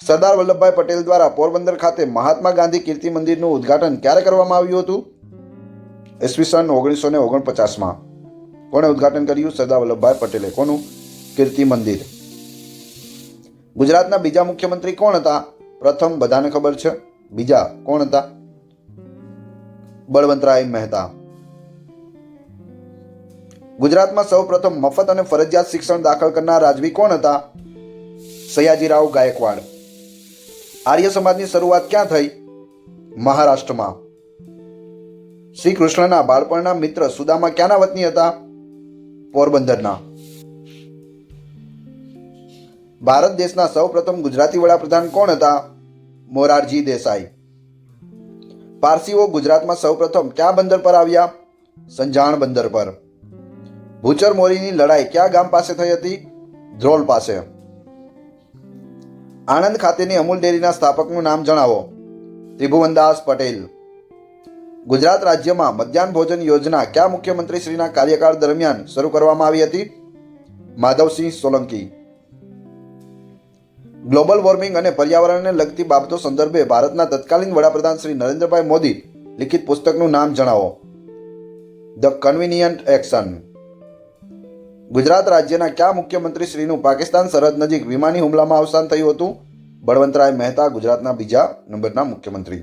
સરદાર વલ્લભભાઈ પટેલ દ્વારા પોરબંદર ખાતે મહાત્મા ગાંધી કીર્તિ મંદિરનું ઉદ્ઘાટન ક્યારે કરવામાં આવ્યું હતું? ઈસવીસન 1949માં. કોણે ઉદ્ઘાટન કર્યું? સરદાર વલ્લભભાઈ પટેલે. કોનું? કીર્તિ મંદિર. ગુજરાતના બીજા મુખ્યમંત્રી કોણ હતા? પ્રથમ બધાને ખબર છે. બીજા કોણ હતા? બળવંતરાય મહેતા. ગુજરાતમાં સૌ પ્રથમ મફત અને ફરજિયાત શિક્ષણ દાખલ કરનાર રાજવી કોણ હતા? સયાજીરાવ ગાયકવાડ. આર્ય સમાજની શરૂઆત ક્યાં થઈ? મહારાષ્ટ્રમાં. શ્રી કૃષ્ણના બાળપણના મિત્ર સુદામા ક્યાંના વતની હતા? પોરબંદરના. ભારત દેશના સૌ પ્રથમ ગુજરાતી વડાપ્રધાન કોણ હતા? મોરારજી દેસાઈ. પારસીઓ ગુજરાતમાં સૌ પ્રથમ કયા બંદર પર આવ્યા? સંજાણ બંદર પર. ભૂચર મોરીની લડાઈ કયા ગામ પાસે થઈ હતી? ધ્રોલ પાસે. આણંદ ખાતેની અમૂલ ડેરીના સ્થાપકનું નામ જણાવો. ત્રિભુવનદાસ પટેલ. ગુજરાત રાજ્યમાં મધ્યાહન ભોજન યોજના કયા મુખ્યમંત્રી શ્રીના કાર્યકાળ દરમિયાન શરૂ કરવામાં આવી હતી? માધવસિંહ સોલંકી. ગ્લોબલ વોર્મિંગ અને પર્યાવરણને લગતી બાબતો સંદર્ભે ભારતના તત્કાલીન વડાપ્રધાન શ્રી નરેન્દ્રભાઈ મોદી લિખિત પુસ્તકનું નામ જણાવો. The convenient action. ગુજરાત રાજ્યના કયા મુખ્યમંત્રી શ્રીનું પાકિસ્તાન સરહદ નજીક વિમાની હુમલામાં અવસાન થયું હતું? બળવંતરાય મહેતા, ગુજરાતના બીજા નંબરના મુખ્યમંત્રી.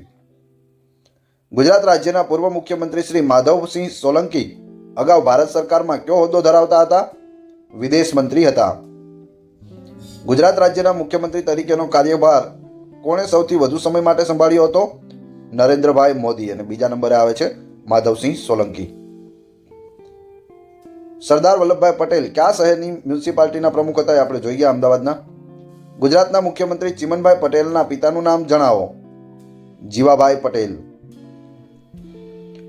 ગુજરાત રાજ્યના પૂર્વ મુખ્યમંત્રી શ્રી માધવસિંહ સોલંકી અગાઉ ભારત સરકારમાં કયો હોદ્દો ધરાવતા હતા? વિદેશ મંત્રી હતા. ગુજરાત રાજ્યના મુખ્યમંત્રી તરીકેનો કાર્યભાર કોણે સૌથી વધુ સમય માટે સંભાળ્યો હતો? નરેન્દ્રભાઈ મોદી. અને બીજા નંબરે આવે છે માધવસિંહ સોલંકી. સરદાર વલ્લભભાઈ પટેલ કયા શહેરની મ્યુનિસિપાલિટીના પ્રમુખ હતા? આપણે જોઈ ગયા અમદાવાદના. ગુજરાતના મુખ્યમંત્રી ચિમનભાઈ પટેલના પિતાનું નામ જણાવો. જીવાભાઈ પટેલ.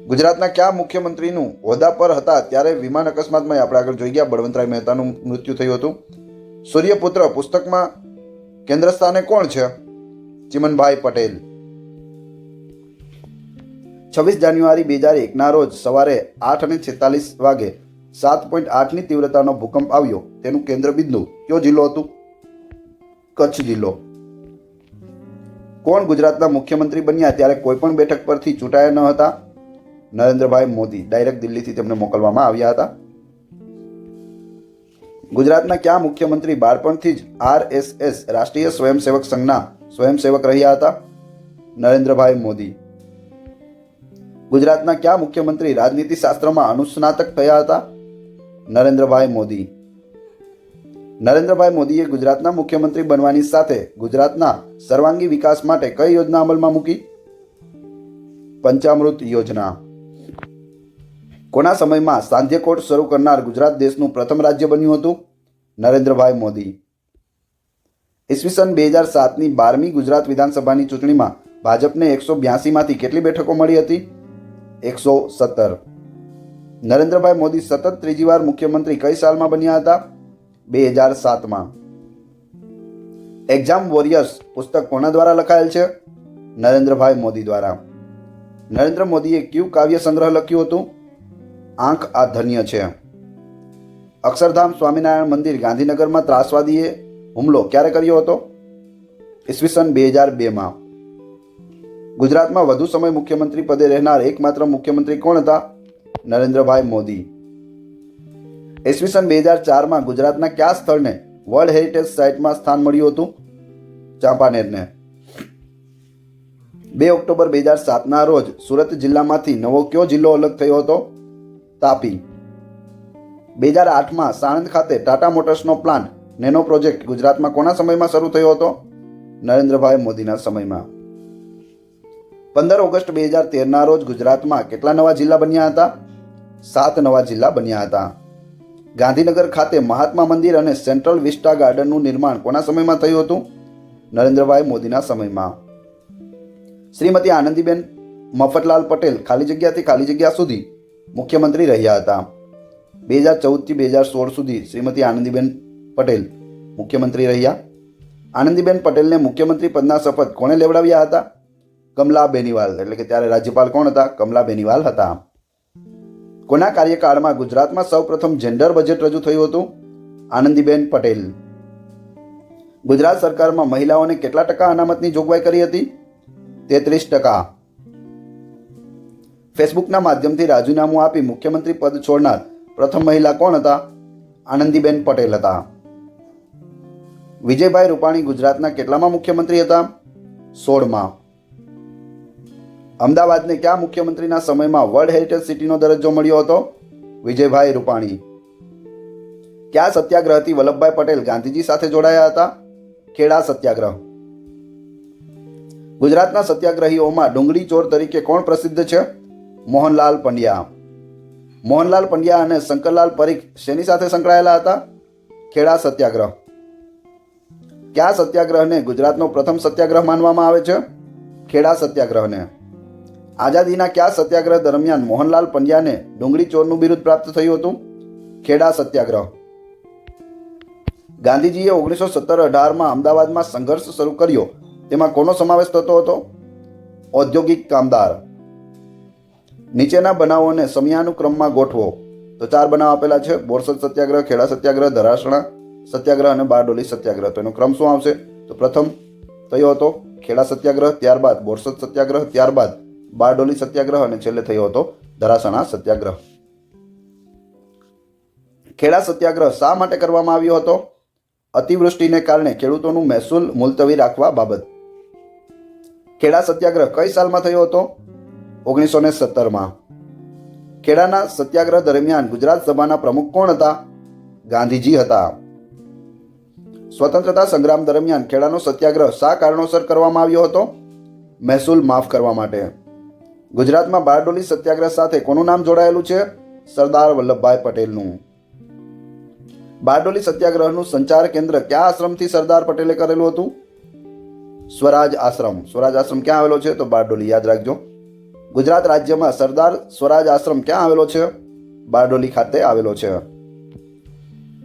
ગુજરાતના કયા મુખ્યમંત્રીનું હોદ્દા પર હતા ત્યારે વિમાન અકસ્માતમાં આપણે આગળ જોઈ ગયા બળવંતરાય મહેતાનું મૃત્યુ થયું હતું? સૂર્યપુત્ર પુસ્તકમાં કેન્દ્ર સ્થાને કોણ છે? ચિમનભાઈ પટેલ. 26 જાન્યુઆરી 2001ના રોજ સવારે 8:46 વાગે 7.8ની તીવ્રતાનો ભૂકંપ આવ્યો. તેનું કેન્દ્ર બિંદુ કયો જિલ્લો હતું? કચ્છ જિલ્લો. કોણ ગુજરાતના મુખ્યમંત્રી બન્યા ત્યારે કોઈ પણ બેઠક પરથી ચૂંટાયા ન હતા? નરેન્દ્રભાઈ મોદી. ડાયરેક્ટ દિલ્હીથી તેમને મોકલવામાં આવ્યા હતા. ગુજરાતના કયા મુખ્યમંત્રી બાળપણથી જ RSS રાષ્ટ્રીય સ્વયંસેવક સંઘના સ્વયંસેવક રહ્યા હતા? નરેન્દ્રભાઈ મોદી. ગુજરાતના કયા મુખ્યમંત્રી રાજનીતિ શાસ્ત્રમાં અનુસ્નાતક થયા હતા? નરેન્દ્રભાઈ મોદી. નરેન્દ્રભાઈ મોદીએ ગુજરાતના મુખ્યમંત્રી બનવાની સાથે ગુજરાતના સર્વાંગી વિકાસ માટે કઈ યોજના અમલમાં મૂકી? પંચામૃત યોજના. કોના સમયમાં સાંધ્ય કોર્ટ શરૂ કરનાર ગુજરાત દેશનું પ્રથમ રાજ્ય બન્યું હતું? નરેન્દ્રભાઈ મોદી. ઈસવીસન 2007ની 12મી ગુજરાત વિધાનસભાની ચૂંટણીમાં ભાજપને 182માંથી કેટલી બેઠકો મળી હતી? 117. નરેન્દ્રભાઈ મોદી સતત ત્રીજી વાર મુખ્યમંત્રી કઈ સાલમાં બન્યા હતા? 2007માં. એક્ઝામ વોરિયર્સ પુસ્તક કોના દ્વારા લખાયેલ છે? નરેન્દ્રભાઈ મોદી દ્વારા. નરેન્દ્ર મોદીએ કયું કાવ્ય સંગ્રહ લખ્યું હતું? આંખ આ ધન્ય છે. અક્ષરધામ સ્વામિનારાયણ મંદિર ગાંધીનગરમાં ત્રાસવાદીએ હુમલો ક્યારે કર્યો હતો? ઈસવીસન 2002માં. ગુજરાતમાં વધુ સમય મુખ્યમંત્રી પદે રહેનાર એકમાત્ર મુખ્યમંત્રી કોણ હતા? નરેન્દ્રભાઈ મોદી. ઈસવીસન 2004માં ગુજરાતના કયા સ્થળને વર્લ્ડ હેરિટેજ સાઇટમાં સ્થાન મળ્યું હતું? ચાંપાનેરને. 2 ઓક્ટોબર 2007ના રોજ સુરત જિલ્લામાંથી નવો કયો જિલ્લો અલગ થયો હતો? તાપી. 2008માં સાણંદ ખાતે ટાટા મોટર્સનો પ્લાન્ટ નેનો પ્રોજેક્ટ ગુજરાતમાં કોના સમયમાં શરૂ થયો હતો? નરેન્દ્રભાઈ મોદીના સમયમાં. 15 ઓગસ્ટ 2013ના રોજ ગુજરાતમાં કેટલા નવા જિલ્લા બન્યા હતા? 7 નવા જિલ્લા બન્યા હતા. ગાંધીનગર ખાતે મહાત્મા મંદિર અને સેન્ટ્રલ વિસ્ટા ગાર્ડનનું નિર્માણ કોના સમયમાં થયું હતું? નરેન્દ્રભાઈ મોદીના સમયમાં. શ્રીમતી આનંદીબેન મફતલાલ પટેલ ખાલી જગ્યાથી ખાલી જગ્યા સુધી મુખ્યમંત્રી રહ્યા હતા. 2014થી 2016 સુધી શ્રીમતી આનંદીબેન પટેલ મુખ્યમંત્રી રહ્યા. આનંદીબેન પટેલને મુખ્યમંત્રી પદના શપથ કોણે લેવડાવ્યા હતા? કમલા બેનીવાલ. એટલે કે ત્યારે રાજ્યપાલ કોણ હતા? કમલા બેનીવાલ હતા. કોના કાર્યકાળમાં ગુજરાતમાં સૌપ્રથમ જેન્ડર બજેટ રજૂ થયું હતું? આનંદીબેન પટેલ. ગુજરાત સરકારમાં મહિલાઓને કેટલા ટકા અનામતની જોગવાઈ કરી હતી? 33%. ફેસબુકના માધ્યમથી રાજીનામું આપી મુખ્યમંત્રી પદ છોડનાર પ્રથમ મહિલા કોણ હતા? આનંદીબેન પટેલ હતા. વિજયભાઈ રૂપાણી ગુજરાતના કેટલામાં મુખ્યમંત્રી હતા? 16માં. અમદાવાદને કયા મુખ્યમંત્રીના સમયમાં વર્લ્ડ હેરિટેજ સિટીનો દરજ્જો મળ્યો હતો? વિજયભાઈ રૂપાણી. કયા સત્યાગ્રહથી વલ્લભભાઈ પટેલ ગાંધીજી સાથે જોડાયા હતા? ખેડા સત્યાગ્રહ. ગુજરાતના સત્યાગ્રહીઓમાં ડુંગળી ચોર તરીકે કોણ પ્રસિદ્ધ છે? મોહનલાલ પંડ્યા. મોહનલાલ પંડ્યા અને શંકરલાલ પરીખ શેની સાથે સંકળાયેલા હતા? ખેડા સત્યાગ્રહ. કયા સત્યાગ્રહને ગુજરાતનો પ્રથમ સત્યાગ્રહ માનવામાં આવે છે? ખેડા સત્યાગ્રહને. આઝાદીના કયા સત્યાગ્રહ દરમિયાન મોહનલાલ પંડ્યાને ડુંગળી ચોરનું બિરુદ પ્રાપ્ત થયું હતું? ખેડા સત્યાગ્રહ. ગાંધીજીએ 1917-18માં અમદાવાદમાં સંઘર્ષ શરૂ કર્યો, તેમાં કોનો સમાવેશ થતો હતો? ઔદ્યોગિક કામદાર. નીચેના બનાવોને સમયાનુક્રમમાં ગોઠવો. તો 4 બનાવ આપેલા છે: બોરસદ સત્યાગ્રહ, ખેડા સત્યાગ્રહ, ધરાસણા સત્યાગ્રહ અને બારડોલી સત્યાગ્રહ. તો એનો ક્રમ શું આવશે? તો પ્રથમ થયો હતો ખેડા સત્યાગ્રહ, ત્યારબાદ બોરસદ સત્યાગ્રહ, ત્યારબાદ બારડોલી સત્યાગ્રહ અને છેલ્લે થયો હતો ધરાસણા સત્યાગ્રહ. ખેડા સત્યાગ્રહ શા માટે કરવામાં આવ્યો હતો? અતિવૃષ્ટિને કારણે ખેડૂતોનું મહેસૂલ મુલતવી રાખવા બાબત. ખેડા સત્યાગ્રહ કઈ સાલમાં થયો હતો? 1917માં. ખેડાના સત્યાગ્રહ દરમિયાન ગુજરાત સભાના પ્રમુખ કોણ હતા? ગાંધીજી હતા. સ્વતંત્રતા સંગ્રામ દરમિયાન ખેડાનો સત્યાગ્રહ શા કારણોસર કરવામાં આવ્યો હતો? મહેસૂલ માફ કરવા માટે. ગુજરાતમાં બારડોલી સત્યાગ્રહ સાથે કોનું નામ જોડાયેલું છે? સરદાર વલ્લભભાઈ પટેલનું. બારડોલી સત્યાગ્રહનું સંચાર કેન્દ્ર કયા આશ્રમથી સરદાર પટેલે કરેલું હતું? સ્વરાજ આશ્રમ. સ્વરાજ આશ્રમ ક્યાં આવેલો છે? તો બારડોલી. યાદ રાખજો. ગુજરાત રાજ્યમાં સરદાર સ્વરાજ આશ્રમ ક્યાં આવેલો છે? બારડોલી ખાતે આવેલો છે.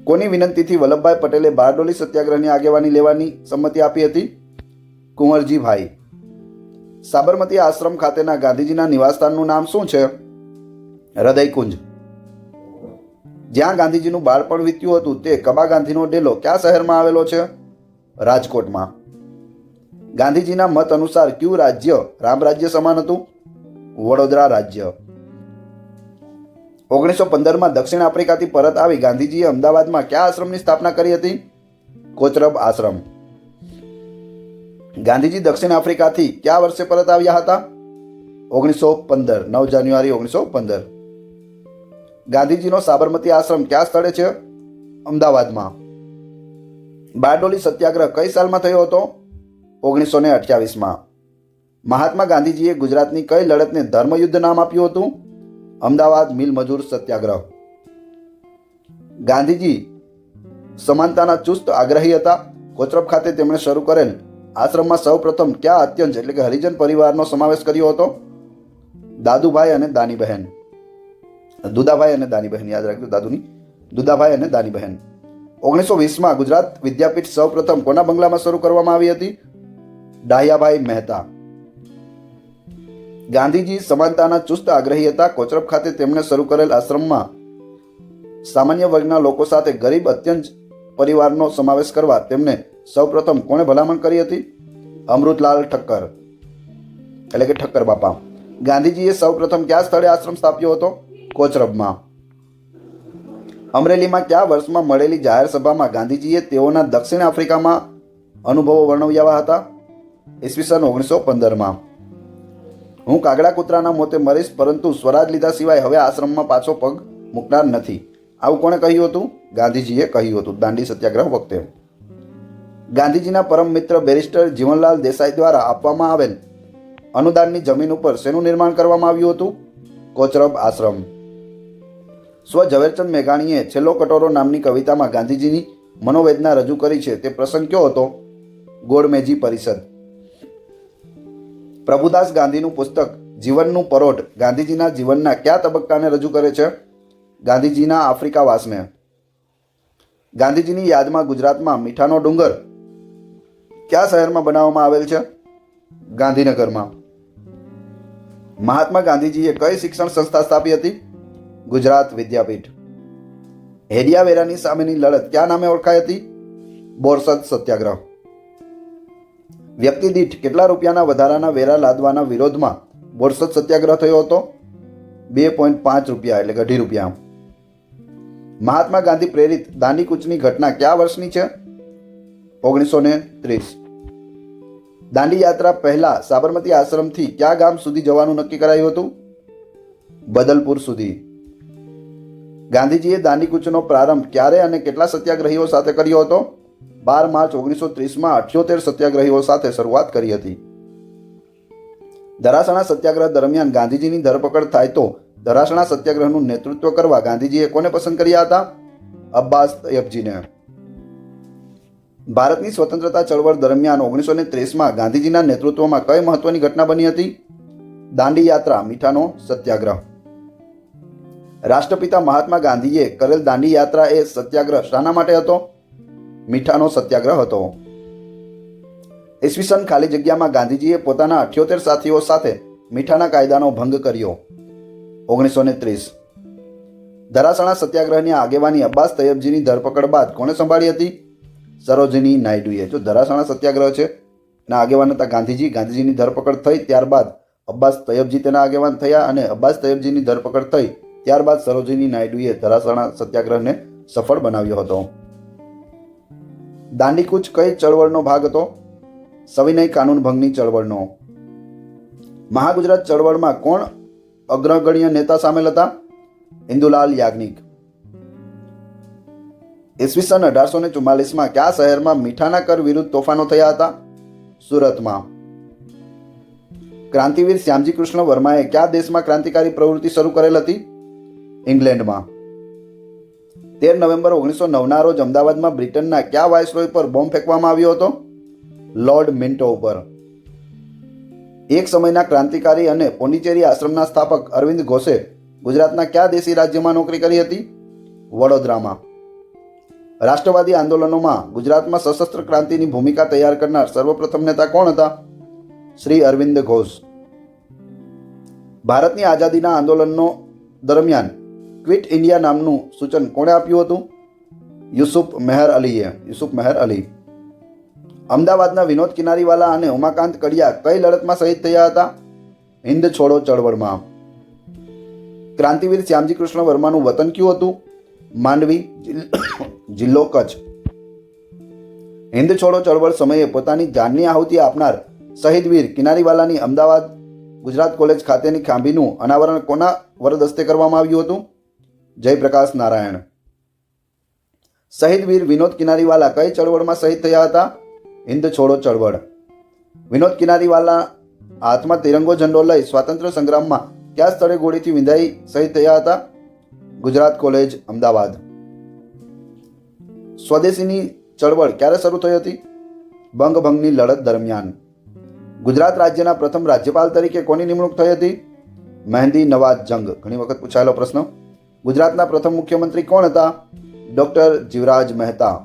કોની વિનંતીથી વલ્લભભાઈ પટેલે બારડોલી સત્યાગ્રહની આગેવાની લેવાની સંમતિ આપી હતી? કુંવરજીભાઈ. સાબરમતી આશ્રમ ખાતેના ગાંધીજીના નિવાસસ્થાનનું નામ શું છે? હૃદયકુંજ. જ્યાં ગાંધીજીનું બાળપણ વીત્યું હતું તે કબા ગાંધીનો ડેલો કયા શહેરમાં આવેલો છે? રાજકોટમાં. ગાંધીજીના મત અનુસાર કયું રાજ્ય રામ રાજ્ય સમાન હતું? વડોદરા રાજ્ય. 1915માં દક્ષિણ આફ્રિકાથી પરત આવી ગાંધીજીએ અમદાવાદમાં કયા આશ્રમની સ્થાપના કરી હતી? કોચરબ આશ્રમ. ગાંધીજી દક્ષિણ આફ્રિકાથી કયા વર્ષે પરત આવ્યા હતા? 1915. 9 જાન્યુઆરી 1915. ગાંધીજીનો સાબરમતી આશ્રમ કયા સ્થળે છે? અમદાવાદમાં. બારડોલી સત્યાગ્રહ કઈ સાલમાં થયો હતો? 1928માં. મહાત્મા ગાંધીજીએ ગુજરાતની કઈ લડતને ધર્મયુદ્ધ નામ આપ્યું હતું? અમદાવાદ મિલ મજૂર સત્યાગ્રહ. ગાંધીજી સમાનતાના ચુસ્ત આગ્રહી હતા. કોચરબ ખાતે તેમણે શરૂ કરેલ આશ્રમમાં સૌ પ્રથમ કયા અત્યંત એટલે કે હરિજન પરિવારનો સમાવેશ કર્યો હતો? દાદુભાઈ અને દાનીબહેન. દુદાભાઈ અને દાનીબહેન. યાદ રાખજો. દુદાભાઈ અને દાનીબહેન. 1920માં ગુજરાત વિદ્યાપીઠ સૌ પ્રથમ કોના બંગલામાં શરૂ કરવામાં આવી હતી? ડાહ્યાભાઈ મહેતા. ગાંધીજી સમાનતાના ચુસ્ત આગ્રહી હતા. કોચરબ ખાતે તેમણે શરૂ કરેલ આશ્રમમાં સામાન્ય વર્ગના લોકો સાથે ગરીબ અત્યંત પરિવારનો સમાવેશ કરવા તેમને સૌપ્રથમ કોણે ભલામણ કરી હતી? અમૃતલાલ ઠક્કર એટલે કે ઠક્કર બાપા. ગાંધીજીએ સૌપ્રથમ કયા સ્થળે આશ્રમ સ્થાપ્યો હતો? કોચરબમાં. અમરેલીમાં કયા વર્ષમાં મળેલી જાહેર સભામાં ગાંધીજીએ તેઓના દક્ષિણ આફ્રિકામાં અનુભવો વર્ણવ્યા હતા? ઈસવીસન 1915માં. હું કાગડા કૂતરાના મોતે મરીશ પરંતુ સ્વરાજ લીધા સિવાય હવે આશ્રમમાં પાછો પગ મૂકનાર નથી. આવું કોણે કહ્યું હતું? ગાંધીજીએ કહ્યું હતું દાંડી સત્યાગ્રહ વખતે. ગાંધીજીના પરમ મિત્ર બેરિસ્ટર જીવનલાલ દેસાઈ દ્વારા આપવામાં આવેલ અનુદાનની જમીન ઉપર શેનું નિર્માણ કરવામાં આવ્યું હતું? કોચરબ આશ્રમ. સ્વ ઝવેરચંદ મેઘાણીએ છેલ્લો કટોરો નામની કવિતામાં ગાંધીજીની મનોવેદના રજૂ કરી છે. તે પ્રસંગ કયો હતો? ગોળમેજી પરિષદ. પ્રભુદાસ ગાંધીનું પુસ્તક જીવનનું પરોઢ ગાંધીજીના જીવનના કયા તબક્કાને રજૂ કરે છે? ગાંધીજીના આફ્રિકાવાસને. ગાંધીજીની યાદમાં ગુજરાતમાં મીઠાનો ડુંગર કયા શહેરમાં બનાવવામાં આવેલ છે? ગાંધીનગરમાં. મહાત્મા ગાંધીજીએ કઈ શિક્ષણ સંસ્થા સ્થાપી હતી? ગુજરાત વિદ્યાપીઠ. હેડિયા વેરાની સામેની લડત કયા નામે ઓળખાઈ હતી? બોરસદ સત્યાગ્રહ. વ્યક્તિ દીઠ કેટલા રૂપિયાના વધારાના વેરા લાદવાના વિરોધમાં બોરસદ સત્યાગ્રહ થયો હતો? 2.5 રૂપિયા એટલે કે ₹2.5. મહાત્મા ગાંધી પ્રેરિત દાંડી કૂચની ઘટના કયા વર્ષની છે? 1930. દાંડી યાત્રા પહેલા સાબરમતી આશ્રમથી કયા ગામ સુધી જવાનું નક્કી કરાયું હતું? બદલપુર સુધી. ગાંધીજીએ દાંડી કૂચનો પ્રારંભ ક્યારે અને કેટલા સત્યાગ્રહીઓ સાથે કર્યો હતો? 12 માર્ચ 1930માં 78 સત્યાગ્રહીઓ સાથે શરૂઆત કરી હતી. ધરાસણા સત્યાગ્રહ દરમિયાન ગાંધીજીની ધરપકડ થાય તો ધરાસણા સત્યાગ્રહનું નેતૃત્વ કરવા ગાંધીજીએ કોને પસંદ કર્યા હતા? અબ્બાસ તય્યબજીને. ભારતની સ્વતંત્રતા ચળવળ દરમિયાન 1930માં ગાંધીજીના નેતૃત્વમાં કઈ મહત્વની ઘટના બની હતી? દાંડી યાત્રા, મીઠાનો સત્યાગ્રહ. રાષ્ટ્રપિતા મહાત્મા ગાંધીએ કરેલ દાંડી યાત્રા એ સત્યાગ્રહ શાના માટે હતો? મીઠાનો સત્યાગ્રહ હતો. ઈસવીસન ખાલી જગ્યામાં ગાંધીજીએ પોતાના 78 સાથીઓ સાથે મીઠાના કાયદાનો ભંગ કર્યો. 1930. ધરાસણા સત્યાગ્રહની આગેવાની અબ્બાસ તય્યબજીની ધરપકડ બાદ કોણે સંભાળી હતી? સરોજિની નાયડુએ. જો ધરાસણા સત્યાગ્રહ છે એના આગેવાન હતા ગાંધીજી. ગાંધીજીની ધરપકડ થઈ ત્યારબાદ અબ્બાસ તય્યબજી તેના આગેવાન થયા અને અબ્બાસ તય્યબજીની ધરપકડ થઈ ત્યારબાદ સરોજિની નાયડુએ ધરાસણા સત્યાગ્રહને સફળ બનાવ્યો હતો. દાંડી કૂચ કઈ ચળવળનો ભાગ હતો? સવિનય કાનૂન ભંગની ચળવળનો. મહાગુજરાત ચળવળમાં કોણ અગ્રગણ્ય નેતા સામેલ હતા? ઇન્દુલાલ યાજ્ઞિક. ઈસવીસન 1844માં કયા શહેરમાં મીઠાના કર વિરુદ્ધ તોફાનો થયા હતા? સુરતમાં. ક્રાંતિવીર શ્યામજી કૃષ્ણ વર્માએ કયા દેશમાં ક્રાંતિકારી પ્રવૃત્તિ શરૂ કરેલ હતી? ઇંગ્લેન્ડમાં. 13 નવેમ્બર 1909ના રોજ અમદાવાદમાં બ્રિટનના કયા વાયસરોય પર બોમ્બ ફેંકવામાં આવ્યો હતો? લોર્ડ મિન્ટો ઉપર. એક સમયના ક્રાંતિકારી અને પોંડિચેરી આશ્રમના સ્થાપક અરવિંદ ઘોષે ગુજરાતના કયા દેશી રાજ્યમાં નોકરી કરી હતી? વડોદરામાં. રાષ્ટ્રવાદી આંદોલનોમાં ગુજરાતમાં સશસ્ત્ર ક્રાંતિની ભૂમિકા તૈયાર કરનાર સર્વપ્રથમ નેતા કોણ હતા? શ્રી અરવિંદ ઘોષ. ભારતની આઝાદીના આંદોલનો દરમિયાન ક્વિટ ઇન્ડિયા નામનું સૂચન કોણે આપ્યું હતું? યુસુફ મેહર અલી. અમદાવાદના વિનોદ કિનારીવાલા અને ઉમાકાંત કડિયા કઈ લડતમાં શહીદ થયા હતા? હિન્દ છોડો ચળવળમાં. ક્રાંતિવીર શ્યામજી કૃષ્ણ વર્માનું વતન કયું હતું? માંડવી, જિલ્લો કચ્છ. હિન્દ છોડો ચળવળ સમયે પોતાની જાનની આહુતિ આપનાર શહીદ વીર કિનારીવાલાની અમદાવાદ ગુજરાત કોલેજ ખાતેની ખાંભીનું અનાવરણ કોના વરદ હસ્તે કરવામાં આવ્યું હતું? જયપ્રકાશ નારાયણ. શહીદ વીર વિનોદ કિનારીવાલા કઈ ચળવળમાં શહીદ થયા હતા? હિન્દ છોડો ચળવળ. વિનોદ કિનારીવાલા હાથમાં તિરંગો ઝંડો લઈ સ્વાતંત્ર્ય સંગ્રામમાં કયા સ્થળે ગોળીથી વિંધાઈ શહીદ થયા હતા? ગુજરાત કોલેજ, અમદાવાદ. સ્વદેશીની ચળવળ ક્યારે શરૂ થઈ હતી? બંગભંગની લડત દરમિયાન. ગુજરાત રાજ્યના પ્રથમ રાજ્યપાલ તરીકે કોની નિમણૂક થઈ હતી? મહેંદી નવાઝ જંગ. ઘણી વખત પૂછાયેલો પ્રશ્ન. ગુજરાતના પ્રથમ મુખ્યમંત્રી કોણ હતા? ડોક્ટર જીવરાજ મહેતા.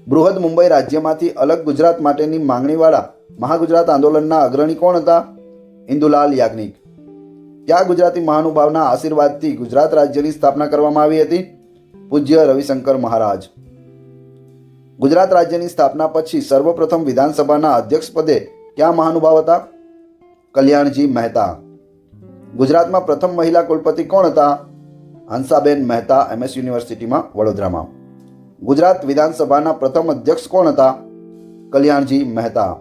બૃહદ મુંબઈ રાજ્યમાંથી અલગ ગુજરાત માટેની માંગણીવાળા મહાગુજરાત આંદોલનના અગ્રણી કોણ હતા? ઇન્દુલાલ યાજ્ઞિક. કયા ગુજરાતી મહાનુભાવના આશીર્વાદથી ગુજરાત રાજ્યની સ્થાપના કરવામાં આવી હતી? પૂજ્ય રવિશંકર મહારાજ. ગુજરાત રાજ્યની સ્થાપના પછી સર્વપ્રથમ વિધાનસભાના અધ્યક્ષ પદે કયા મહાનુભાવ હતા? કલ્યાણજી મહેતા. ગુજરાતમાં પ્રથમ મહિલા કુલપતિ કોણ હતા? હંસાબેન મહેતા, MS યુનિવર્સિટીમાં, વડોદરામાં. ગુજરાત વિધાનસભાના પ્રથમ અધ્યક્ષ કોણ હતા? કલ્યાણજી મહેતા.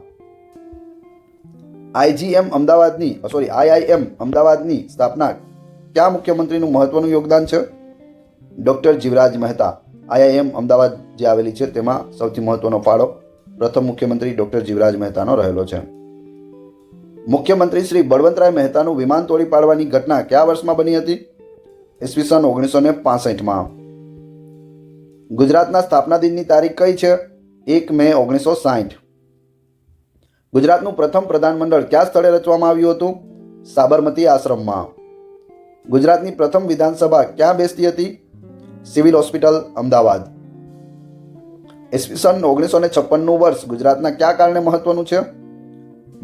IIM અમદાવાદની સ્થાપના કયા મુખ્યમંત્રીનું મહત્વનું યોગદાન છે? ડોક્ટર જીવરાજ મહેતા. IIM અમદાવાદ જે આવેલી છે તેમાં સૌથી મહત્વનો ફાળો પ્રથમ મુખ્યમંત્રી ડોક્ટર જીવરાજ મહેતાનો રહેલો છે. મુખ્યમંત્રી શ્રી બળવંતરાય મહેતાનું વિમાન તોડી પાડવાની ઘટના કયા વર્ષમાં બની હતી? ઈસવીસન 1965માં. ગુજરાતના સ્થાપના દિનની તારીખ કઈ છે? 1 મે 1960. ગુજરાતનું પ્રથમ પ્રધાનમંડળ કયા સ્થળે રચવામાં આવ્યું હતું? સાબરમતી આશ્રમમાં. ગુજરાતની પ્રથમ વિધાનસભા ક્યાં બેસતી હતી? Civil hospital, Ahmedabad. ઈસવીસન 1956નું વર્ષ ગુજરાતના કયા કારણે મહત્વનું છે?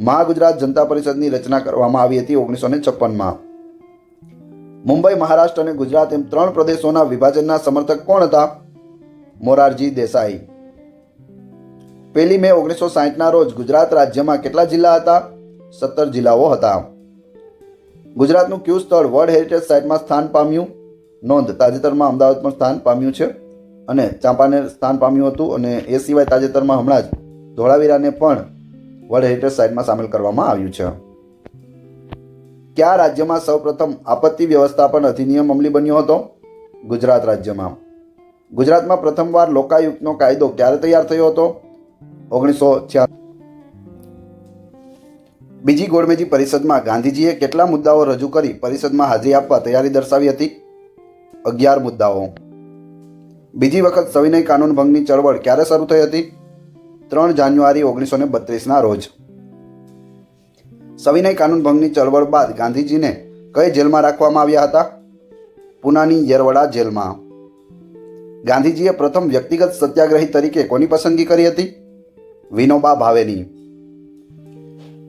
મહાગુજરાત જનતા પરિષદની રચના કરવામાં આવી હતી 1956માં. મુંબઈ, મહારાષ્ટ્ર અને ગુજરાત એમ 3 પ્રદેશોના વિભાજનના સમર્થક કોણ હતા? મોરારજી દેસાઈ. 1 મે 1960ના રોજ ગુજરાત રાજ્યમાં કેટલા જિલ્લા હતા? 17 જિલ્લાઓ હતા. ગુજરાતનું કયું સ્થળ વર્લ્ડ હેરિટેજ સાઇટમાં સ્થાન પામ્યું? નોંધ, તાજેતરમાં અમદાવાદ પણ સ્થાન પામ્યું છે અને ચાંપાનેર સ્થાન પામ્યું હતું, અને એ સિવાય તાજેતરમાં હમણાં જ ધોળાવીરાને પણ વર્લ્ડ હેરિટેજ સાઇટમાં સામેલ કરવામાં આવ્યું છે. કયા રાજ્યમાં સૌપ્રથમ આપત્તિ વ્યવસ્થાપન અધિનિયમ અમલી બન્યો હતો? ગુજરાત રાજ્યમાં. ગુજરાતમાં પ્રથમવાર લોકાયુક્તનો કાયદો ક્યારે તૈયાર થયો હતો? 1986. બીજી ગોળમેજી પરિષદમાં ગાંધીજીએ કેટલા મુદ્દાઓ રજૂ કરી પરિષદમાં હાજરી આપવા તૈયારી દર્શાવી હતી? 11 મુદ્દાઓ. બીજી વખત સવિનય કાનૂન ભંગની ચળવળ ક્યારે શરૂ થઈ હતી? 3 જાન્યુઆરી 1932ના રોજ. સવિનય કાનૂન ભંગની ચળવળ બાદ ગાંધીજીને કઈ જેલમાં રાખવામાં આવ્યા હતા? પૂનાની યેરવડા જેલમાં. ગાંધીજીએ પ્રથમ વ્યક્તિગત સત્યાગ્રહી તરીકે કોની પસંદગી કરી હતી? વિનોબા ભાવેની.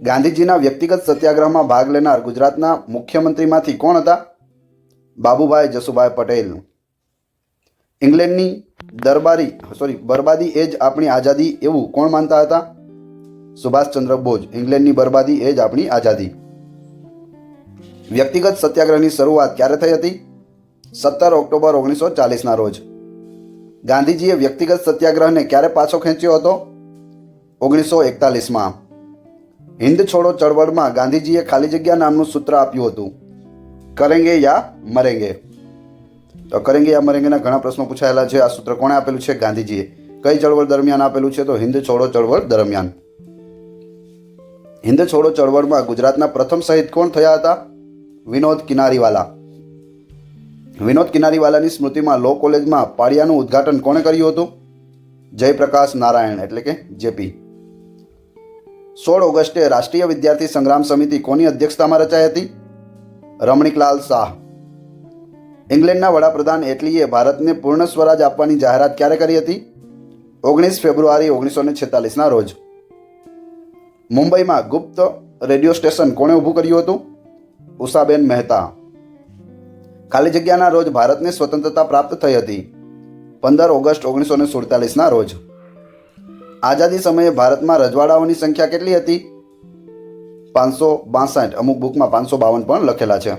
ગાંધીજીના વ્યક્તિગત સત્યાગ્રહમાં ભાગ લેનાર ગુજરાતના મુખ્યમંત્રીમાંથી કોણ હતા? બાબુભાઈ જસુભાઈ પટેલ. ઇંગ્લેન્ડની બરબાદી એ જ આપણી આઝાદી એવું કોણ માનતા હતા? સુભાષચંદ્ર બોઝ. ઇંગ્લેન્ડની બરબાદી એ જ આપણી આઝાદી. વ્યક્તિગત સત્યાગ્રહની શરૂઆત ક્યારે થઈ હતી? 17 ઓક્ટોબર 1940ના રોજ. ગાંધીજીએ વ્યક્તિગત સત્યાગ્રહને ક્યારે પાછો ખેંચ્યો હતો? 1941માં. હિન્દ છોડો ચળવળમાં ગાંધીજીએ ખાલી જગ્યા નામનું સૂત્ર આપ્યું હતું. કરેંગે યા મરેંગે. તો કરેંગે યા મરેંગેના ઘણા પ્રશ્નો પૂછાયેલા છે. આ સૂત્ર કોણે આપેલું છે? ગાંધીજીએ. કઈ ચળવળ દરમિયાન આપેલું છે? તો હિન્દ છોડો ચળવળ દરમિયાન. હિન્દ છોડો ચળવળમાં ગુજરાતના પ્રથમ શહીદ કોણ થયા હતા? વિનોદ કિનારીવાલા. વિનોદ કિનારીવાલાની સ્મૃતિમાં લો કોલેજમાં પાળિયાનું ઉદ્ઘાટન કોણે કર્યું હતું? જયપ્રકાશ નારાયણ એટલે કે જેપી. 16 ઓગસ્ટે રાષ્ટ્રીય વિદ્યાર્થી સંગ્રામ સમિતિ કોની અધ્યક્ષતામાં રચાઈ હતી? રમણીકલાલ શાહ. ઇંગ્લેન્ડના વડાપ્રધાન એટલીએ ભારતને પૂર્ણ સ્વરાજ આપવાની જાહેરાત ક્યારે કરી હતી? 19 ફેબ્રુઆરી 1946ના રોજ. મુંબઈમાં ગુપ્ત રેડિયો સ્ટેશન કોણે ઊભું કર્યું હતું? ઉષાબેન મહેતા. ખાલી જગ્યાના રોજ ભારતને સ્વતંત્રતા પ્રાપ્ત થઈ હતી? 15 ઓગસ્ટ 1947ના રોજ. આઝાદી સમયે ભારતમાં રજવાડાઓની સંખ્યા કેટલી હતી? 562. અમુક બુકમાં 552 પણ લખેલા છે.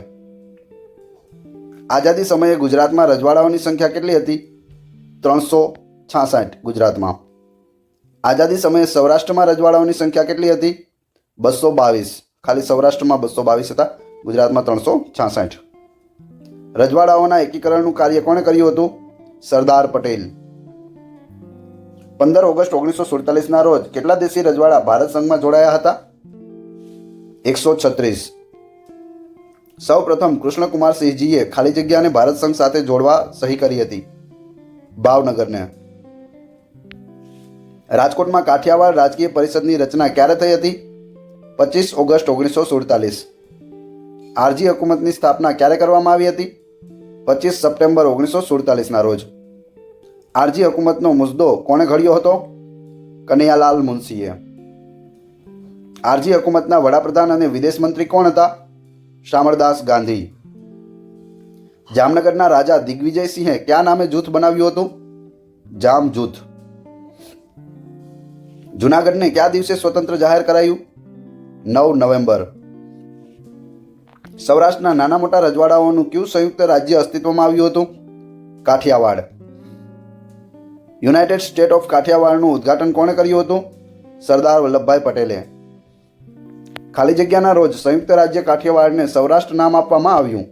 આઝાદી સમયે ગુજરાતમાં રજવાડાઓની સંખ્યા કેટલી હતી? 366 ગુજરાતમાં. આઝાદી સમયે સૌરાષ્ટ્રમાં રજવાડાઓની સંખ્યા કેટલી હતી? 222. ખાલી સૌરાષ્ટ્રમાં 222 હતા, ગુજરાતમાં 366. રજવાડાઓના એકીકરણનું કાર્ય કોણે કર્યું હતું? સરદાર પટેલ. 15 ઓગસ્ટ 1947ના રોજ કેટલા દેશી રજવાડા ભારત સંઘમાં જોડાયા હતા? 136. સૌ પ્રથમ કૃષ્ણકુમાર સિંહજીએ ખાલી જગ્યાને ભારત સંઘ સાથે જોડવા સહી કરી હતી? ભાવનગરને. રાજકોટમાં કાઠિયાવાડ રાજકીય પરિષદની રચના ક્યારે થઈ હતી? 25 ઓગસ્ટ 1947. આરજી હુકુમતની સ્થાપના ક્યારે કરવામાં આવી હતી? 25 સપ્ટેમ્બર 1947ના રોજ. આરજી હુકુમતનો મુસદ્દો કોણે ઘડ્યો હતો? કનૈયાલાલ મુનશીએ. આરજી હુકુમતના વડાપ્રધાન અને વિદેશ મંત્રી કોણ હતા? શામળદાસ ગાંધી. જામનગરના રાજા દિગ્વિજયસિંહે કયા નામે જૂથ બનાવ્યું હતું? જામ જૂથ. જૂનાગઢને કયા દિવસે સ્વતંત્ર જાહેર કરાયું? 9 નવેમ્બર. સૌરાષ્ટ્રના નાના મોટા રજવાડાઓનું કયું સંયુક્ત રાજ્ય અસ્તિત્વમાં આવ્યું હતું? કાઠિયાવાડ. યુનાઇટેડ સ્ટેટ ઓફ કાઠિયાવાડનું ઉદ્ઘાટન કોણે કર્યું હતું? સરદાર વલ્લભભાઈ પટેલે. ખાલી જગ્યાના રોજ સંયુક્ત રાજ્ય કાઠિયાવાડને સૌરાષ્ટ્ર નામ આપવામાં આવ્યું?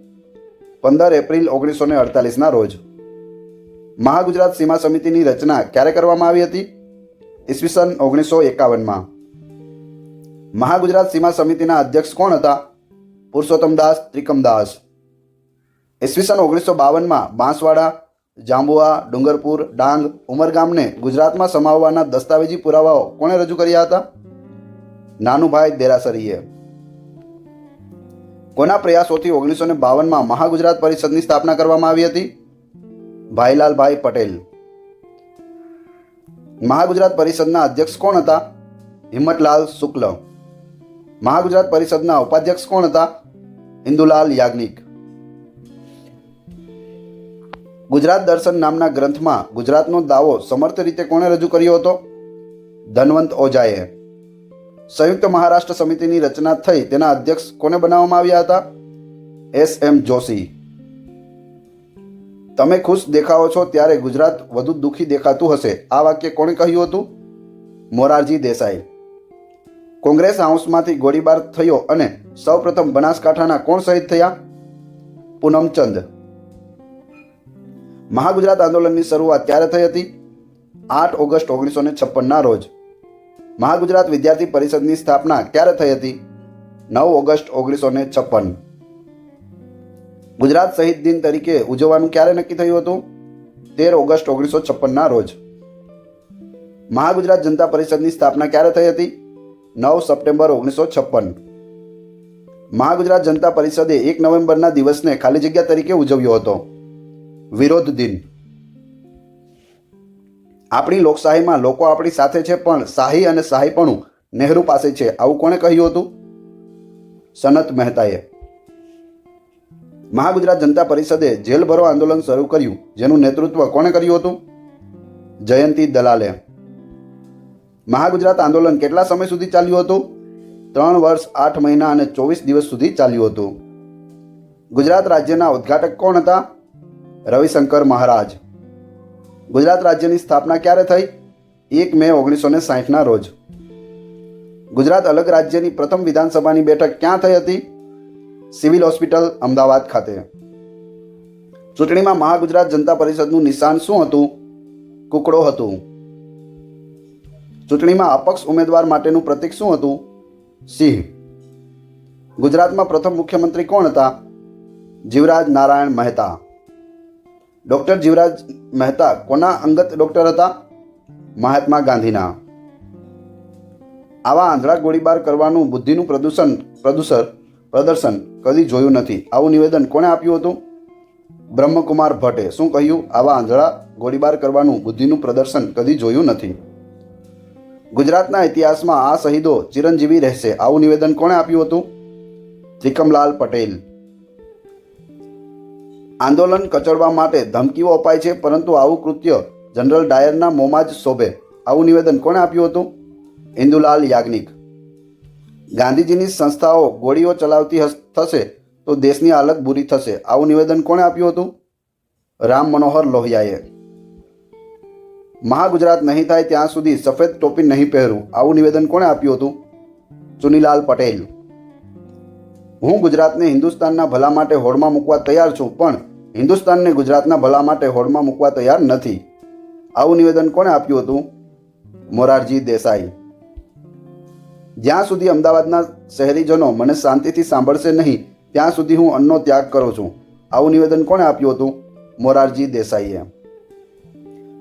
15 એપ્રિલ 1948ના રોજ. મહાગુજરાત સીમા સમિતિની રચના ક્યારે કરવામાં આવી હતી? ઈસવીસન 1951માં. મહાગુજરાત સીમા સમિતિના અધ્યક્ષ કોણ હતા? પુરુષોત્તમદાસ ત્રિકમદાસ. ઈસવીસન 1952માં બાંસવાડા, જાંબુઆ, ડુંગરપુર, ડાંગ, ઉમરગામને ગુજરાતમાં સમાવવાના દસ્તાવેજી પુરાવાઓ કોણે રજૂ કર્યા હતા? નાનુભાઈ દેરાસરીએ. કોના પ્રયાસોથી 1952માં મહાગુજરાત પરિષદની સ્થાપના કરવામાં આવી હતી? ભાઈલાલભાઈ પટેલ. મહાગુજરાત પરિષદના અધ્યક્ષ કોણ હતા? હિંમતલાલ શુક્લ. મહાગુજરાત પરિષદના ઉપાધ્યક્ષ કોણ હતા? ઇન્દુલાલ યાજ્ઞિક. ગુજરાત દર્શન નામના ગ્રંથમાં ગુજરાતનો દાવો સમર્થ રીતે કોણે રજૂ કર્યો હતો? ધનવંત ઓઝાએ. સંયુક્ત મહારાષ્ટ્ર સમિતિની રચના થઈ તેના અધ્યક્ષ કોને બનાવવામાં આવ્યા હતા? S.M. જોશી. તમે ખુશ દેખાવો છો ત્યારે ગુજરાત વધુ દુઃખી દેખાતું હશે. આ વાક્ય કોણે કહ્યું હતું? મોરારજી દેસાઈ. કોંગ્રેસ હાઉસમાંથી ગોળીબાર થયો અને સૌપ્રથમ બનાસકાંઠાના કોણ શહીદ થયા? પૂનમચંદ. મહાગુજરાત આંદોલનની શરૂઆત ક્યારે થઈ હતી? 8 ઓગસ્ટ 1956ના રોજ. મહાગુજરાત વિદ્યાર્થી પરિષદની સ્થાપના ક્યારે થઈ હતી? 9 ઓગસ્ટ 1956. ગુજરાત શહીદ દિન તરીકે ઉજવવાનું ક્યારે નક્કી થયું હતું? 13 ઓગસ્ટ 1956ના રોજ. મહાગુજરાત જનતા પરિષદની સ્થાપના ક્યારે થઈ હતી? 9 સપ્ટેમ્બર 1956. મહાગુજરાત જનતા પરિષદે 1 નવેમ્બરના દિવસને ખાલી જગ્યા તરીકે ઉજવ્યો હતો. વિરોધ દિન. આપણી લોકશાહીમાં લોકો આપણી સાથે છે પણ શાહી અને શાહીપણું નહેરુ પાસે છે, આવું કોણે કહ્યું હતું? સનત મહેતાએ. મહાગુજરાત જનતા પરિષદે જેલ ભરો આંદોલન શરૂ કર્યું, જેનું નેતૃત્વ કોણે કર્યું હતું? જયંતી દલાલે. મહાગુજરાત આંદોલન કેટલા સમય સુધી ચાલ્યું હતું? 3 વર્ષ 8 મહિના અને 24 દિવસ સુધી ચાલ્યું હતું. ગુજરાત રાજ્યના ઉદ્ઘાટક કોણ હતા? રવિશંકર મહારાજ. ગુજરાત રાજ્યની સ્થાપના ક્યારે થઈ? 1 મે 1960ના રોજ. ગુજરાત અલગ રાજ્યની પ્રથમ વિધાનસભાની બેઠક ક્યાં થઈ હતી? સિવિલ હોસ્પિટલ, અમદાવાદ ખાતે. ચૂંટણીમાં મહાગુજરાત જનતા પરિષદનું નિશાન શું હતું? કુકડો હતું. ચૂંટણીમાં અપક્ષ ઉમેદવાર માટેનું પ્રતીક શું હતું? સિંહ. ગુજરાતમાં પ્રથમ મુખ્યમંત્રી કોણ હતા? જીવરાજ નારાયણ મહેતા. ડૉક્ટર જીવરાજ મહેતા કોના અંગત ડૉક્ટર હતા? મહાત્મા ગાંધીના. આવા આંધળા ગોળીબાર કરવાનું બુદ્ધિનું પ્રદર્શન કદી જોયું નથી, આવું નિવેદન કોણે આપ્યું હતું? બ્રહ્મકુમાર ભટ્ટે. શું કહ્યું? આવા આંધળા ગોળીબાર કરવાનું બુદ્ધિનું પ્રદર્શન કદી જોયું નથી. ગુજરાતના ઇતિહાસમાં આ શહીદો ચિરંજીવી રહેશે, આવું નિવેદન કોણે આપ્યું હતું? ત્રિકમલાલ પટેલ. આંદોલન કચડવા માટે ધમકીઓ અપાય છે, પરંતુ આવું કૃત્ય જનરલ ડાયરના મોંમાં જ શોભે, આવું નિવેદન કોણે આપ્યું હતું? ઇન્દુલાલ યાજ્ઞિક. ગાંધીજીની સંસ્થાઓ ગોળીઓ ચલાવતી થશે તો દેશની હાલત બુરી થશે, આવું નિવેદન કોણે આપ્યું હતું? રામ મનોહર લોહિયાએ. મહાગુજરાત નહીં થાય ત્યાં સુધી સફેદ ટોપી નહીં પહેરું, આવું નિવેદન કોણે આપ્યું હતું? ચુનીલાલ પટેલ. હું ગુજરાતને હિન્દુસ્તાનના ભલા માટે હોડમાં મૂકવા તૈયાર છું, પણ હિન્દુસ્તાનને ગુજરાતના ભલા માટે હોડમાં મૂકવા તૈયાર નથી, આવું નિવેદન કોણે આપ્યું હતું? મોરારજી દેસાઈ. જ્યાં સુધી અમદાવાદના શહેરીજનો મને શાંતિથી સાંભળશે નહીં ત્યાં સુધી હું અન્નનો ત્યાગ કરું છું, આવું નિવેદન કોણે આપ્યું હતું? મોરારજી દેસાઈએ.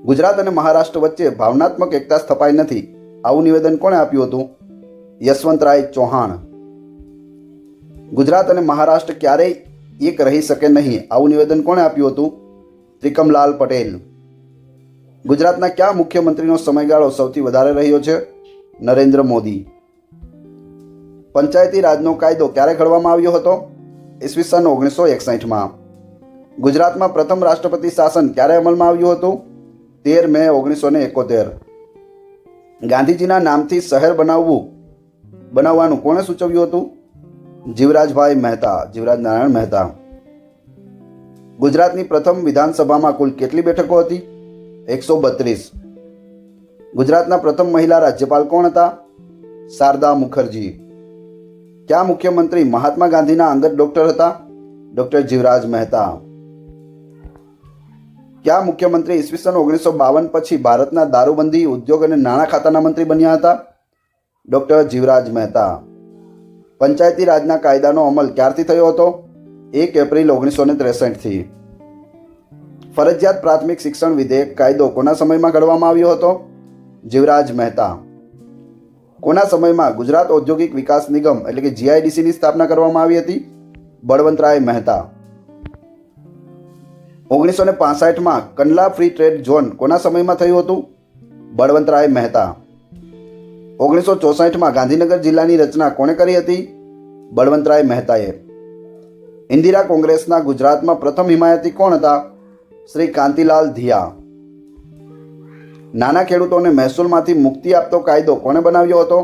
ગુજરાત અને મહારાષ્ટ્ર વચ્ચે ભાવનાત્મક એકતા સ્થપાઈ નથી, આવું નિવેદન કોણે આપ્યું હતું? યશવંતરાય ચૌહાણ. ગુજરાત અને મહારાષ્ટ્ર ક્યારેય એક રહી શકે નહીં, આવું નિવેદન કોણે આપ્યું હતું? ત્રિકમલાલ પટેલ. ગુજરાતના કયા મુખ્યમંત્રીનો સમયગાળો સૌથી વધારે રહ્યો છે? નરેન્દ્ર મોદી. પંચાયતી રાજનો કાયદો ક્યારે ઘડવામાં આવ્યો હતો? ઈસવીસન 1961માં. ગુજરાતમાં પ્રથમ રાષ્ટ્રપતિ શાસન ક્યારે અમલમાં આવ્યું હતું? 13 મે 1971. ગાંધીજીના નામથી શહેર બનાવવાનું કોણે સૂચવ્યું હતું? જીવરાજભાઈ મહેતા, જીવરાજ નારાયણ મહેતા. ગુજરાતની પ્રથમ વિધાનસભામાં કુલ કેટલી બેઠકો હતી? 132. ગુજરાતના પ્રથમ મહિલા રાજ્યપાલ કોણ હતા? શારદા મુખર્જી. કયા મુખ્યમંત્રી મહાત્મા ગાંધીના અંગત ડોક્ટર હતા? ડોક્ટર જીવરાજ મહેતા. કયા મુખ્યમંત્રી ઈસવીસન 1952 પછી ભારતના દારૂબંધી, ઉદ્યોગ અને નાણાં ખાતાના મંત્રી બન્યા હતા? ડોક્ટર જીવરાજ મહેતા. પંચાયતી રાજના કાયદાનો અમલ ક્યારથી થયો હતો? 1 એપ્રિલ 1963થી. ફરજિયાત પ્રાથમિક શિક્ષણ વિધેયક કાયદો કોના સમયમાં ઘડવામાં આવ્યો હતો? જીવરાજ મહેતા. કોના સમયમાં ગુજરાત ઔદ્યોગિક વિકાસ નિગમ એટલે કે GIDCની સ્થાપના કરવામાં આવી હતી? બળવંતરાય મહેતા. 1965માં કંડલા ફ્રી ટ્રેડ ઝોન કોના સમયમાં થયું હતું? બળવંતરાય મહેતા. 1964માં ગાંધીનગર જિલ્લાની રચના કોણે કરી હતી? બળવંતરાય મહેતાએ. ઇન્દિરા કોંગ્રેસના ગુજરાતમાં પ્રથમ હિમાયતી કોણ હતા? શ્રી કાંતિલાલ ધિયા. નાના ખેડૂતોને મહેસૂલમાંથી મુક્તિ આપતો કાયદો કોણે બનાવ્યો હતો?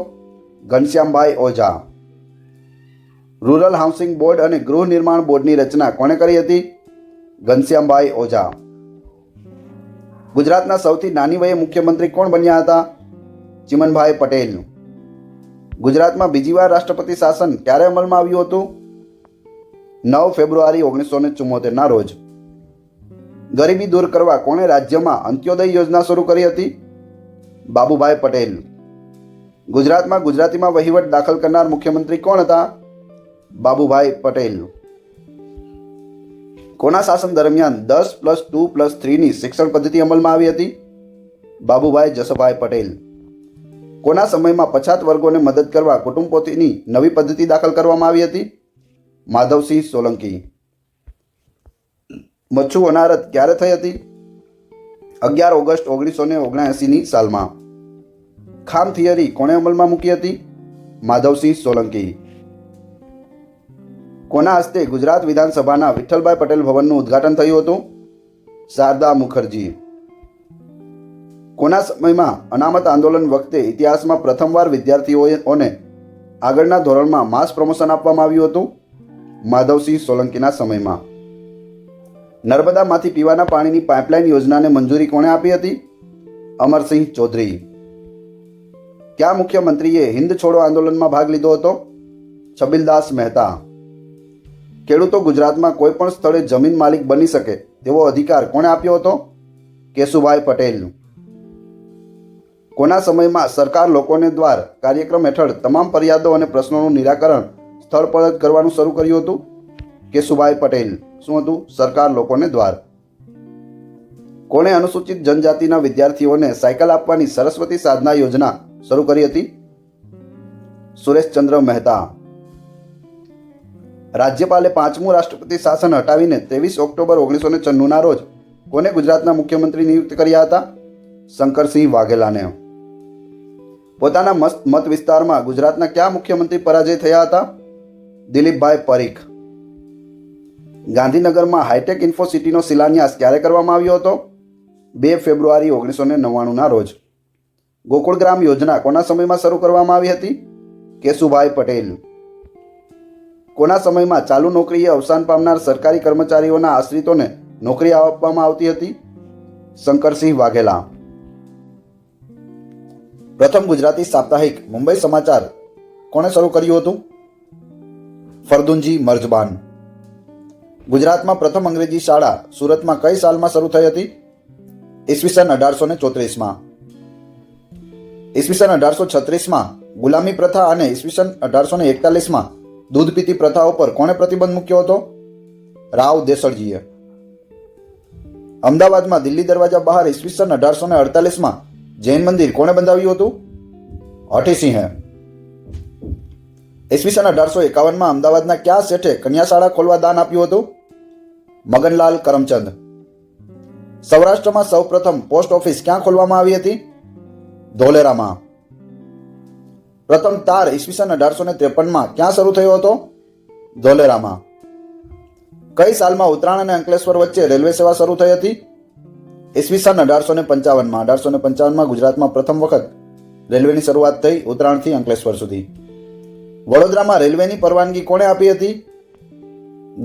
ઘનશ્યામભાઈ ઓઝા. રૂરલ હાઉસિંગ બોર્ડ અને ગૃહ નિર્માણ બોર્ડની રચના કોણે કરી હતી? ઘનશ્યામભાઈ ઓઝા. ગુજરાતના સૌથી નાની વયે મુખ્યમંત્રી કોણ બન્યા હતા? ચિમનભાઈ પટેલ. ગુજરાતમાં બીજી વાર રાષ્ટ્રપતિ શાસન ક્યારે અમલમાં આવ્યું હતું? 9 ફેબ્રુઆરી 1974ના રોજ. ગરીબી દૂર કરવા કોણે રાજ્યમાં અંત્યોદય યોજના શરૂ કરી હતી? બાબુભાઈ પટેલ. ગુજરાતમાં ગુજરાતીમાં વહીવટ દાખલ કરનાર મુખ્યમંત્રી કોણ હતા? બાબુભાઈ પટેલ. કોના શાસન દરમિયાન 10+2+3ની શિક્ષણ પદ્ધતિ અમલમાં આવી હતી? બાબુભાઈ જસભાઈ પટેલ. કોના સમયમાં પછાત વર્ગોને મદદ કરવા કુટુંબ પોથીની નવી પદ્ધતિ દાખલ કરવામાં આવી હતી? માધવસિંહ સોલંકી. મચ્છુ અનારત ક્યારે થઈ હતી? 11 ઓગસ્ટ 1979ની સાલમાં. ખામ થિયરી કોણે અમલમાં મૂકી હતી? માધવસિંહ સોલંકી. કોના હસ્તે ગુજરાત વિધાનસભાના વિઠ્ઠલભાઈ પટેલ ભવનનું ઉદ્ઘાટન થયું હતું? શારદા મુખર્જી. કોના સમયમાં અનામત આંદોલન વખતે ઇતિહાસમાં પ્રથમવાર વિદ્યાર્થીઓને આગળના ધોરણમાં માસ પ્રમોશન આપવામાં આવ્યું હતું? માધવસિંહ સોલંકીના સમયમાં. નર્મદામાંથી પીવાના પાણીની પાઇપલાઇન યોજનાને મંજૂરી કોણે આપી હતી? અમરસિંહ ચૌધરી. કયા મુખ્યમંત્રીએ હિન્દ છોડો આંદોલનમાં ભાગ લીધો હતો? છબીલદાસ મહેતા. ખેડૂતો ગુજરાતમાં કોઈ પણ સ્થળે જમીન માલિક બની શકે તેવો અધિકાર કોણે આપ્યો હતો? કેશુભાઈ પટેલ. કોના સમયમાં સરકાર લોકોને દ્વાર કાર્યક્રમ હેઠળ તમામ ફરિયાદો અને પ્રશ્નોનું નિરાકરણ સ્થળ પર જ કરવાનું શરૂ કર્યું હતું? કેશુભાઈ પટેલ. શું હતું? સરકાર લોકોને દ્વાર. કોણે અનુસૂચિત જનજાતિના વિદ્યાર્થીઓને સાયકલ આપવાની સરસ્વતી સાધના યોજના શરૂ કરી હતી? સુરેશચંદ્ર મહેતા. રાજ્યપાલે 5મું રાષ્ટ્રપતિ શાસન હટાવીને 23 ઓક્ટોબર 1996ના રોજ કોને ગુજરાતના મુખ્યમંત્રી નિયુક્ત કર્યા હતા? શંકરસિંહ વાઘેલાને. પોતાના મત વિસ્તારમાં ગુજરાતના કયા મુખ્યમંત્રી પરાજય થયા હતા? દિલીપભાઈ પરીખ. ગાંધીનગરમાં હાઈટેક ઇન્ફોસિટીનો શિલાન્યાસ ક્યારે કરવામાં આવ્યો હતો? 2 ફેબ્રુઆરી 1999ના રોજ. ગોકુળગ્રામ યોજના કોના સમયમાં શરૂ કરવામાં આવી હતી? કેશુભાઈ પટેલ. કોના સમયમાં ચાલુ નોકરીએ અવસાન પામનાર સરકારી કર્મચારીઓના આશ્રિતોને નોકરી આપવામાં આવતી હતી? શંકરસિંહ વાઘેલા. પ્રથમ ગુજરાતી સાપ્તાહિક મુંબઈ સમાચાર કોણે શરૂ કર્યું હતું? ફરદુનજી મર્જબાન. ગુજરાતમાં પ્રથમ અંગ્રેજી શાળા સુરતમાં કઈ સાલમાં શરૂ થઈ હતી? ઈસવીસન 1834માં. ઈસવીસન 1836માં ગુલામી પ્રથા અને ઈસવીસન 1841માં દૂધ પીતી પ્રથાઓ પર કોણે પ્રતિબંધ મૂક્યો હતો? રાવ દેસળજીએ. અમદાવાદમાં દિલ્હી દરવાજા બહાર ઈસવીસન 1848માં જૈન મંદિર કોણે બંધાવ્યું હતું? હઠીસિંહે. ઈસવીસન 1851માં અમદાવાદના કયા શેઠે કન્યાશાળા ખોલવા દાન આપ્યું હતું? મગનલાલ કરમચંદ. સૌરાષ્ટ્રમાં સૌપ્રથમ પોસ્ટ ઓફિસ ક્યાં ખોલવામાં આવી હતી? ધોલેરામાં. પ્રથમ તાર ઈસવીસન 1853માં ક્યાં શરૂ થયો હતો? ધોલેરામાં. કઈ સાલમાં ઉત્તરાયણ અને અંકલેશ્વર વચ્ચે રેલવે સેવા શરૂ થઈ હતી? ઈસવીસન 1855માં. 1855માં ગુજરાતમાં પ્રથમ વખત રેલવેની શરૂઆત થઈ ઉત્તરાયણથી અંકલેશ્વર સુધી. વડોદરામાં રેલવેની પરવાનગી કોણે આપી હતી?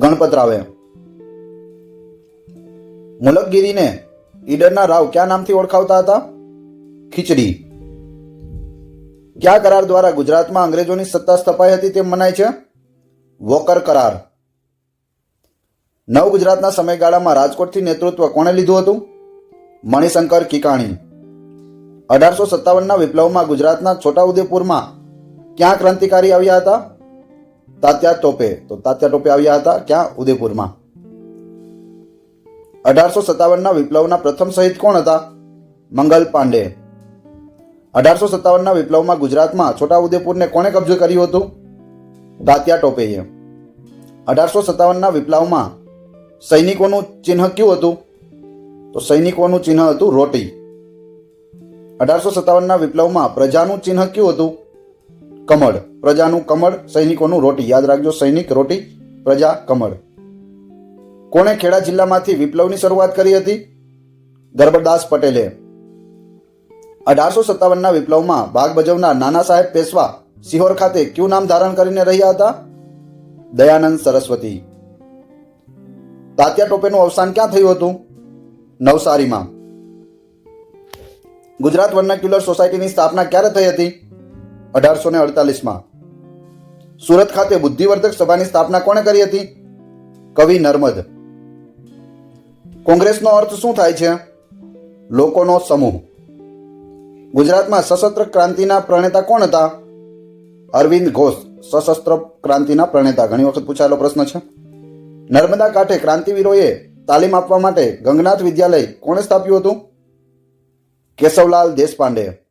ગણપતરાવે. મુલકગીરીને ઈડરના રાવ કયા નામથી ઓળખાવતા હતા? ખીચડી. કયા કરાર દ્વારા ગુજરાતમાં અંગ્રેજોની સત્તા સ્થપાઈ હતી તેમ મનાય છે? વોકર કરાર. નવ ગુજરાતના સમયગાળામાં રાજકોટથી નેતૃત્વ કોણે લીધું હતું? મણિશંકર કિકાણી. 1857ના વિપ્લવમાં ગુજરાતના છોટાઉદેપુરમાં ક્યાં ક્રાંતિકારી આવ્યા હતા? તાત્યા ટોપે. તો તાત્યા ટોપે આવ્યા હતા ક્યાં? ઉદયપુરમાં. 1857ના વિપ્લવના પ્રથમ શહીદ કોણ હતા? મંગલ પાંડે. 1857ના વિપ્લવમાં ગુજરાતમાં છોટાઉદેપુરને કોણે કબજે કર્યું હતું? તાત્યા ટોપેએ. 1857ના વિપ્લવમાં સૈનિકોનું ચિહ્ન કયું હતું? તો સૈનિકોનું ચિહ્ન હતું રોટી. 1857ના વિપ્લવમાં પ્રજાનું ચિહ્ન કયું હતું? કમળ. પ્રજાનું કમળ, સૈનિકોનું રોટી. યાદ રાખજો, સૈનિક રોટી, પ્રજા કમળ. કોણે ખેડા જિલ્લામાંથી વિપ્લવની શરૂઆત કરી હતી? ગરબરદાસ પટેલે. 1857ના વિપ્લવમાં ભાગ ભજવનાર નાના સાહેબ પેશવા સિહોર ખાતે કયું નામ ધારણ કરીને રહ્યા હતા? દયાનંદ સરસ્વતી. તાત્યા ટોપેનું અવસાન ક્યાં થયું હતું? નવસારીમાં. ગુજરાત વર્નાક્યુલર સોસાયટીની સ્થાપના ક્યારે થઈ હતી? 1848માં. સુરત ખાતે બુદ્ધિવર્ધક સભાની સ્થાપના કોણે કરી હતી? કવિ નર્મદ. કોંગ્રેસનો અર્થ શું થાય છે? લોકોનો સમૂહ. ગુજરાતમાં સશસ્ત્ર ક્રાંતિના પ્રણેતા કોણ હતા? અરવિંદ ઘોષ. સશસ્ત્ર ક્રાંતિના પ્રણેતા ઘણી વખત પૂછાયેલો પ્રશ્ન છે. નર્મદા કાંઠે ક્રાંતિવીરોએ તાલીમ આપવા માટે ગંગનાથ વિદ્યાલય કોણે સ્થાપ્યું હતું? કેશવલાલ દેશપાંડે.